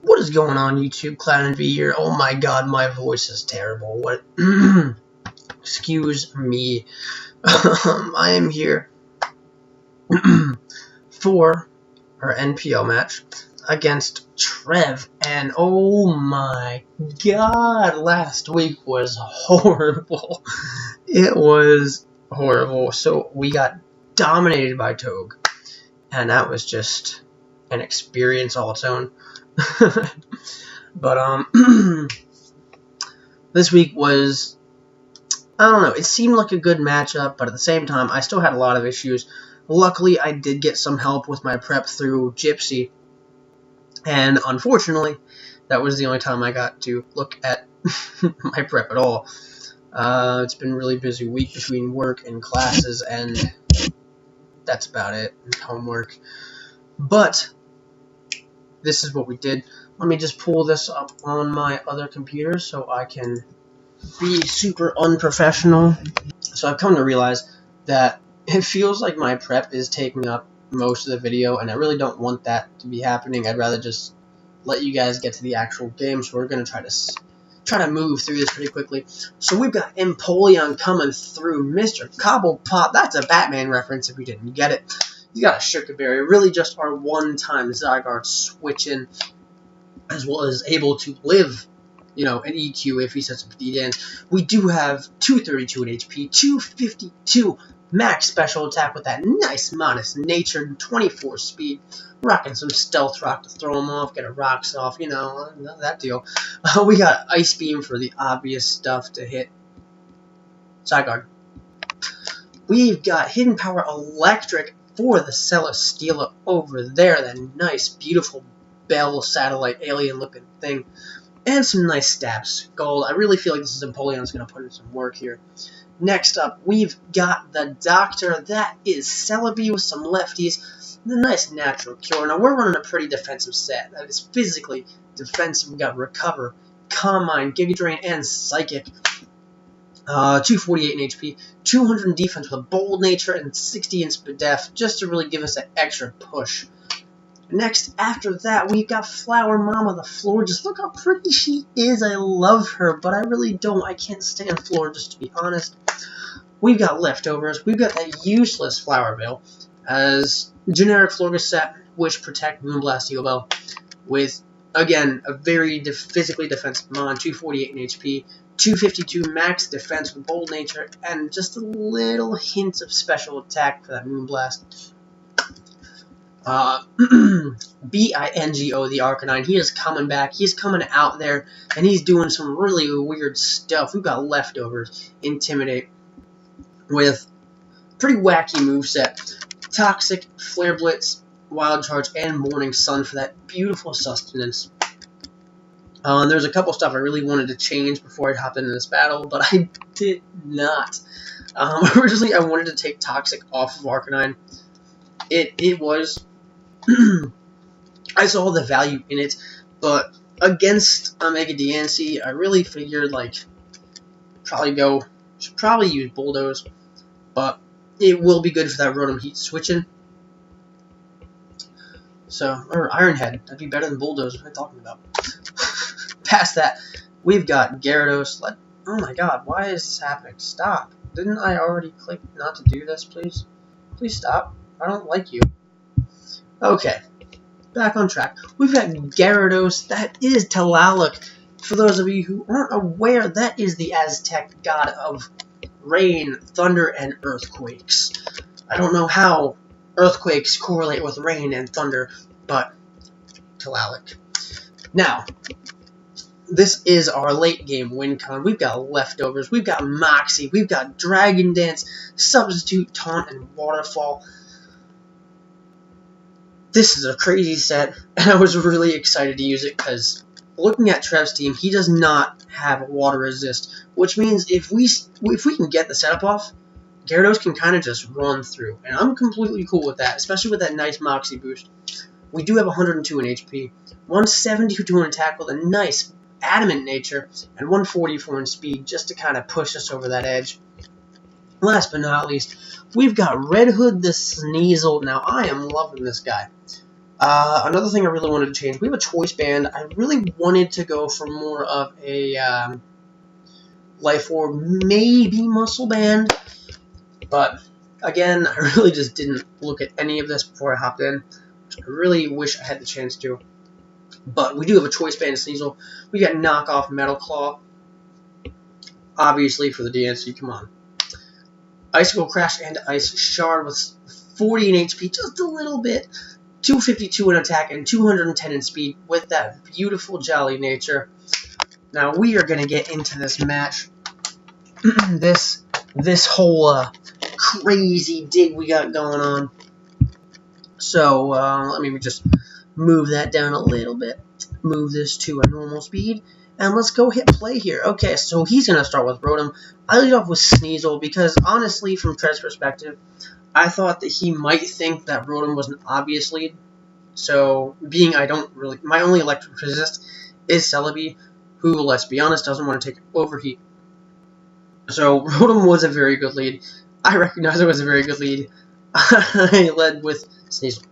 What is going on, YouTube? Clown and V here. Oh my god, my voice is terrible. What? Excuse me. I am here for our NPL match against Trev, and oh my god, last week was horrible. It was horrible. So we got dominated by Togue, and that was just an experience all its own. But this week was, I don't know, it seemed like a good matchup, but at the same time I still had a lot of issues. Luckily I did get some help with my prep through Gypsy, and unfortunately that was the only time I got to look at my prep at all. It's been a really busy week between work and classes, and that's about it, and homework. But this is what we did. Let me just pull this up on my other computer so I can be super unprofessional. So I've come to realize that it feels like my prep is taking up most of the video, and I really don't want that to be happening. I'd rather just let you guys get to the actual game. So we're going to try to move through this pretty quickly. So we've got Empoleon coming through. Mr. Cobblepot. That's a Batman reference if you didn't get it. You got a Sugarberry, really just our one-time Zygarde switch-in, as well as able to live, you know, an EQ if he sets up D-Dance. We do have 232 in HP, 252 max special attack with that nice modest nature, 24 speed, rocking some Stealth Rock to throw him off, get a Rocks off, you know, that deal. We got Ice Beam for the obvious stuff to hit Zygarde. We've got Hidden Power Electric for the Celesteela over there, that nice, beautiful Bell satellite alien looking thing, and some nice stabs. Gold. I really feel like this is Empoleon's going to put in some work here. Next up, we've got the Doctor. That is Celebi with some lefties. The nice natural cure. Now, we're running a pretty defensive set. That is physically defensive. We've got Recover, Calm Mind, Giga Drain, and Psychic. 248 in HP, 200 in defense with a bold nature, and 60 in speed def, just to really give us that extra push. Next, after that, we've got Flower Mama, the Florges. Look how pretty she is. I love her, but I really don't. I can't stand Florges, to be honest. We've got Leftovers. We've got that useless Flower Veil as generic Florges set, which protect Moonblast Eagle Bell with, again, a very physically defensive Mon, 248 in HP, 252 max defense with bold nature, and just a little hint of special attack for that Moonblast. Bingo, the Arcanine, he is coming back. He's coming out there, and he's doing some really weird stuff. We've got Leftovers, Intimidate, with pretty wacky moveset. Toxic, Flare Blitz, Wild Charge, and Morning Sun for that beautiful sustenance. There's a couple stuff I really wanted to change before I hopped into this battle, but I did not. Originally, I wanted to take Toxic off of Arcanine. It was... I saw the value in it, but against Mega Diancie, I really figured, like, should probably use Bulldoze, but it will be good for that Rotom Heat switching. So, or Iron Head, that'd be better than Bulldoze. What am I talking about? Past that, we've got Gyarados. Oh my god, why is this happening? Stop. Didn't I already click not to do this, please? Please stop. I don't like you. Okay, back on track. We've got Gyarados. That is Tlaloc. For those of you who aren't aware, that is the Aztec god of rain, thunder, and earthquakes. I don't know how earthquakes correlate with rain and thunder, but Tlaloc. Now, this is our late game win con. We've got Leftovers, we've got Moxie, we've got Dragon Dance, Substitute, Taunt, and Waterfall. This is a crazy set, and I was really excited to use it because looking at Trev's team, he does not have Water Resist, which means if we can get the setup off, Gyarados can kind of just run through, and I'm completely cool with that, especially with that nice Moxie boost. We do have 102 in HP, 172 in attack with a nice Adamant nature, and 144 in speed just to kind of push us over that edge. Last but not least, we've got Red Hood the Sneasel. Now, I am loving this guy. Another thing I really wanted to change, we have a choice band. I really wanted to go for more of a life orb, maybe muscle band, but again, I really just didn't look at any of this before I hopped in, which I really wish I had the chance to. But we do have a choice band Sneasel. We got knockoff Metal Claw, obviously for the DNC, come on. Icicle Crash and Ice Shard with 40 in HP, just a little bit. 252 in attack and 210 in speed with that beautiful jolly nature. Now we are going to get into this match. this whole crazy dig we got going on. So let me just move that down a little bit. Move this to a normal speed. And let's go hit play here. Okay, so he's going to start with Rotom. I lead off with Sneasel because, honestly, from Trev's perspective, I thought that he might think that Rotom was an obvious lead. So, my only electric resist is Celebi, who, let's be honest, doesn't want to take Overheat. So, Rotom was a very good lead. I recognize it was a very good lead. I led with Sneasel.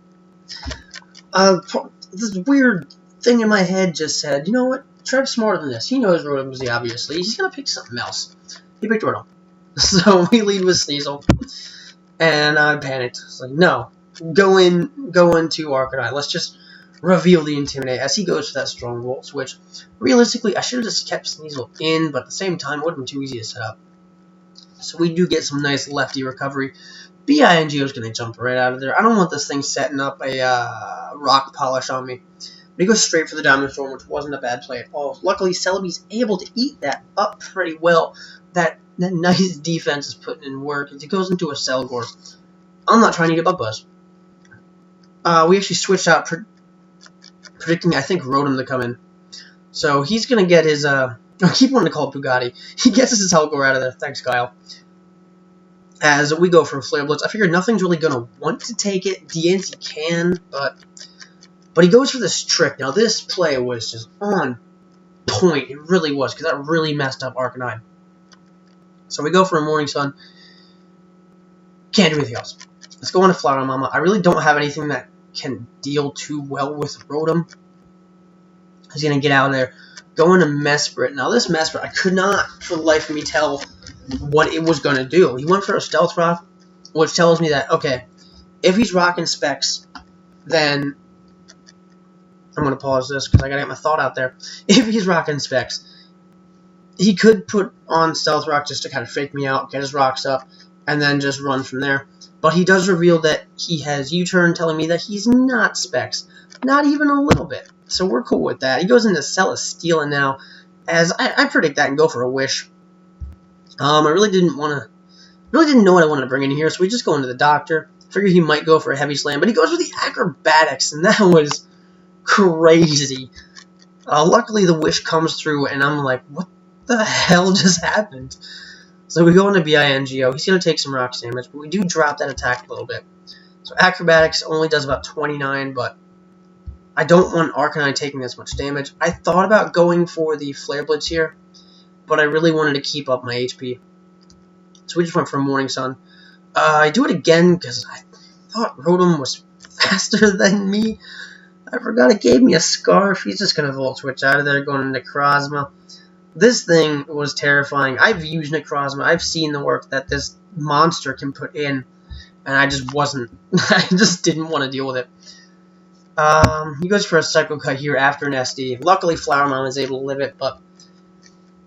This weird thing in my head just said, you know what? Trev's smarter than this. He knows Rotom was the obvious lead. He's going to pick something else. He picked Rotom. So we lead with Sneasel. And I panicked. I was like, no. Go into Arcanine. Let's just reveal the Intimidate as he goes for that Strong Volt switch. Realistically, I should have just kept Sneasel in, but at the same time, it would have been too easy to set up. So we do get some nice lefty recovery. BINGO is going to jump right out of there. I don't want this thing setting up a rock polish on me. But he goes straight for the Diamond Storm, which wasn't a bad play at all. Luckily, Celebi's able to eat that up pretty well. That nice defense is putting in work as he goes into a Cellgore. I'm not trying to get Bug Buzz. We actually switched out predicting, I think, Rotom to come in. So he's going to get his, I keep wanting to call it Bugatti. He gets his Cellgore out of there. Thanks, Kyle. As we go for Flare Blitz, I figure nothing's really going to want to take it. DNC can, but he goes for this trick. Now, this play was just on point. It really was, because that really messed up Arcanine. So we go for a Morning Sun. Can't do anything else. Let's go on to Flower Mama. I really don't have anything that can deal too well with Rotom. He's going to get out of there. Go into Mesprit. Now, this Mesprit, I could not, for the life of me, tell what it was going to do. He went for a Stealth Rock, which tells me that, okay, if he's rocking Specs, then I'm going to pause this because I got to get my thought out there. If he's rocking Specs, he could put on Stealth Rock just to kind of fake me out, get his rocks up, and then just run from there. But he does reveal that he has U-turn, telling me that he's not Specs. Not even a little bit. So we're cool with that. He goes into Celesteela now, as I predict that and go for a Wish. I really didn't know what I wanted to bring in here, so we just go into the Doctor. Figured he might go for a Heavy Slam, but he goes for the Acrobatics, and that was crazy. Luckily, the Wish comes through, and I'm like, what the hell just happened? So we go into BINGO. He's going to take some rocks damage, but we do drop that attack a little bit. So Acrobatics only does about 29, but I don't want Arcanine taking this much damage. I thought about going for the Flare Blitz here, but I really wanted to keep up my HP. So we just went for Morning Sun. I do it again because I thought Rotom was faster than me. I forgot it gave me a Scarf. He's just going to Volt Switch out of there, going into Necrozma. This thing was terrifying. I've used Necrozma. I've seen the work that this monster can put in, and I just wasn't. I just didn't want to deal with it. He goes for a Psycho Cut here after an SD. Luckily, Flower Mom is able to live it, but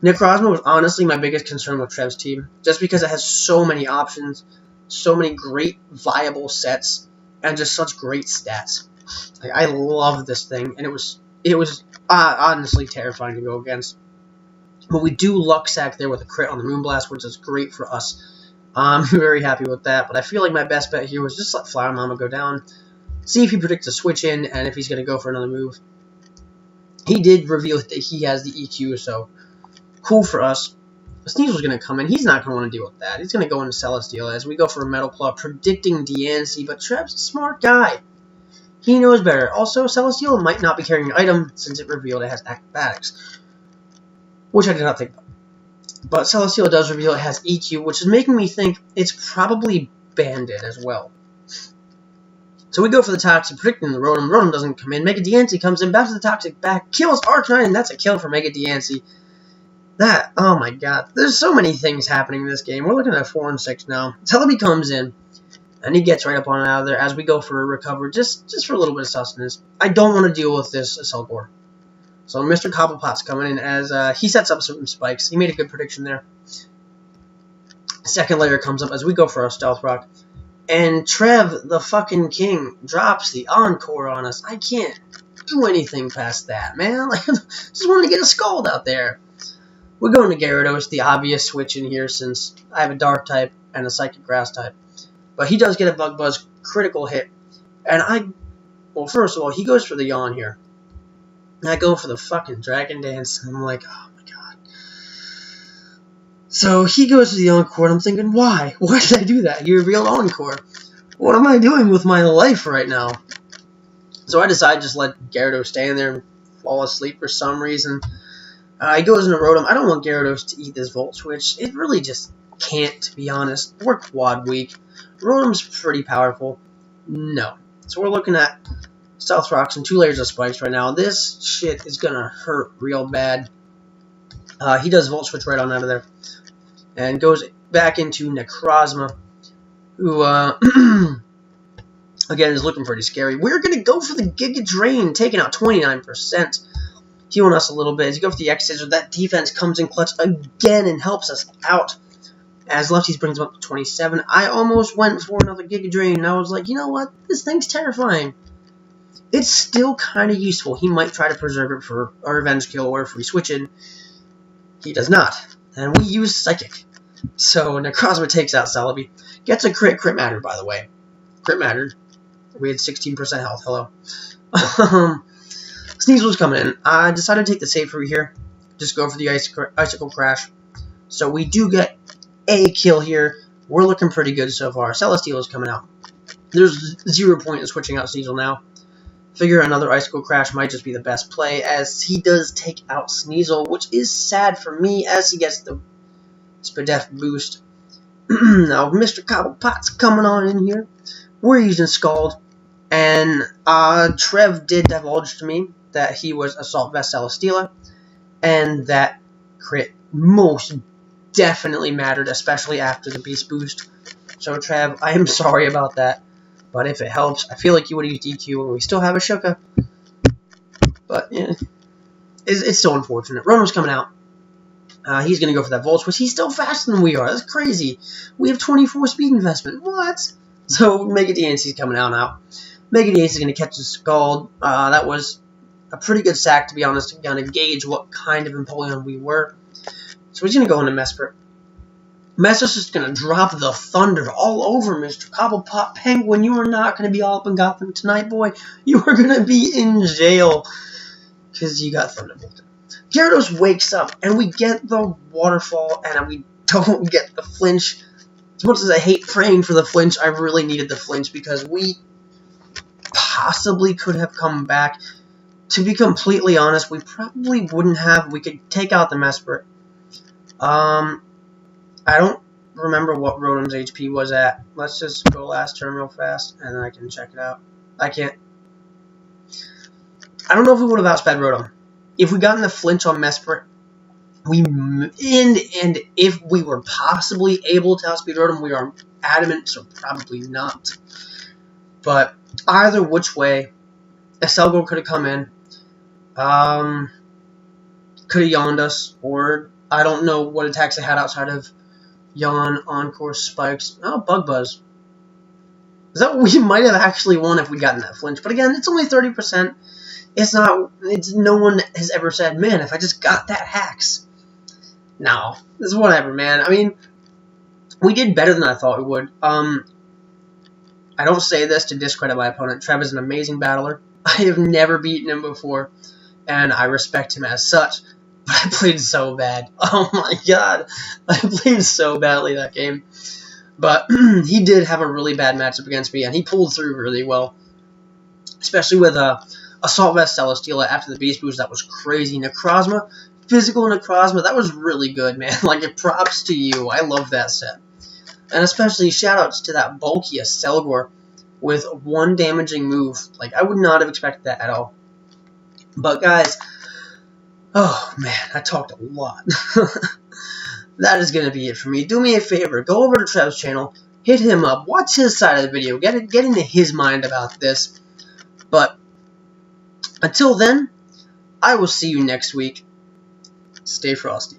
Necrozma was honestly my biggest concern with Trev's team, just because it has so many options, so many great viable sets, and just such great stats. Like, I love this thing, and it was honestly terrifying to go against. But we do Luck Sack there with a crit on the Moonblast, which is great for us. I'm very happy with that, but I feel like my best bet here was just let Flower Mama go down, see if he predicts a switch in, and if he's going to go for another move. He did reveal that he has the EQ, so cool for us. Sneasel's going to come in. He's not going to want to deal with that. He's going to go into Celesteela as we go for a Metal Claw, predicting DNC, but Trev's a smart guy. He knows better. Also, Celesteela might not be carrying an item since it revealed it has Acrobatics, which I did not think about. But Celesteela does reveal it has EQ, which is making me think it's probably Bandit as well. So we go for the Toxic, predicting the Rotom. Rotom doesn't come in. Mega Diancie comes in, bounces the Toxic back, kills Arcanine, and that's a kill for Mega Diancie. That, oh my god. There's so many things happening in this game. We're looking at 4 and 6 now. Celebi comes in, and he gets right up on out of there as we go for a recover, just for a little bit of sustenance. I don't want to deal with this Selgor. So Mr. Cobblepot's coming in as he sets up some spikes. He made a good prediction there. Second layer comes up as we go for our Stealth Rock. And Trev the fucking King drops the Encore on us. I can't do anything past that, man. Like, just wanted to get a Scald out there. We're going to Gyarados, the obvious switch in here since I have a Dark type and a Psychic Grass type. But he does get a Bug Buzz critical hit. And well, first of all, he goes for the Yawn here. And I go for the fucking Dragon Dance. And I'm like, oh my god. So he goes to the Encore, and I'm thinking, why? Why did I do that? He revealed Encore. What am I doing with my life right now? So I decide to just let Gyarados stand there and fall asleep for some reason. He goes into Rotom. I don't want Gyarados to eat this Volt Switch. It really just can't, to be honest. We're quad weak. Rotom's pretty powerful. No. So we're looking at Stealth Rocks and 2 layers of spikes right now. This shit is gonna hurt real bad. He does Volt Switch right on out of there. And goes back into Necrozma, who, again, is looking pretty scary. We're gonna go for the Giga Drain, taking out 29%. Healing us a little bit. As you go for the X-Scissor, that defense comes in clutch again and helps us out. As Lefties brings him up to 27. I almost went for another Giga Drain, and I was like, you know what? This thing's terrifying. It's still kind of useful. He might try to preserve it for a revenge kill or a free switch in. He does not. And we use Psychic. So Necrozma takes out Celebi. Gets a crit matter, by the way. Crit mattered. We had 16% health. Hello. Sneasel's coming in. I decided to take the safe route here. Just go for the Icicle Crash. So we do get a kill here. We're looking pretty good so far. Celesteal is coming out. There's 0 point in switching out Sneasel now. Figure another Icicle Crash might just be the best play, as he does take out Sneasel, which is sad for me, as he gets the Spadef boost. Now, Mr. Cobblepot's coming on in here. We're using Scald, and Trev did divulge to me that he was Assault Vest Celesteela, and that crit most definitely mattered, especially after the Beast boost. So, Trev, I am sorry about that, but if it helps, I feel like you would have used DQ, and we still have a Shuka. But, yeah, it's still unfortunate. Rono's coming out. He's going to go for that Volt Switch. He's still faster than we are. That's crazy. We have 24 speed investment. What? So, Mega Diancie's coming out now. Mega Diancie's going to catch the Scald. That was a pretty good sack, to be honest, to kind of gauge what kind of Empoleon we were. So he's going to go into Mesprit. Mester's just going to drop the thunder all over Mr. Cobblepot. Penguin, you are not going to be all up in Gotham tonight, boy. You are going to be in jail because you got Thunderbolted. Gyarados wakes up, and we get the Waterfall, and we don't get the flinch. As much as I hate praying for the flinch, I really needed the flinch because we possibly could have come back. To be completely honest, we probably wouldn't have. We could take out the Mesprit. I don't remember what Rotom's HP was at. Let's just go last turn real fast, and then I can check it out. I can't. I don't know if we would have outsped Rotom. If we got in the flinch on Mesprit, and if we were possibly able to outspeed Rotom, we are adamant, so probably not. But either which way, Selgor could have come in, could have yawned us, or I don't know what attacks they had outside of Yawn, Encore, Spikes. Oh, Bug Buzz. Is that what we might have actually won if we got in that flinch? But again, it's only 30%. No one has ever said, man, if I just got that hacks. No, it's whatever, man. I mean, we did better than I thought we would. I don't say this to discredit my opponent. Trev is an amazing battler. I have never beaten him before, and I respect him as such. But I played so bad. Oh my god. I played so badly that game. But he did have a really bad matchup against me, and he pulled through really well. Especially with Assault Vest Celesteela after the Beast Boost. That was crazy. Necrozma, Physical Necrozma, that was really good, man. Like, props to you. I love that set. And especially shoutouts to that bulkiest Selgor. with one damaging move. Like, I would not have expected that at all. But guys, oh man, I talked a lot. That is going to be it for me. Do me a favor, go over to Trev's channel, hit him up, watch his side of the video, get into his mind about this. But until then, I will see you next week. Stay frosty.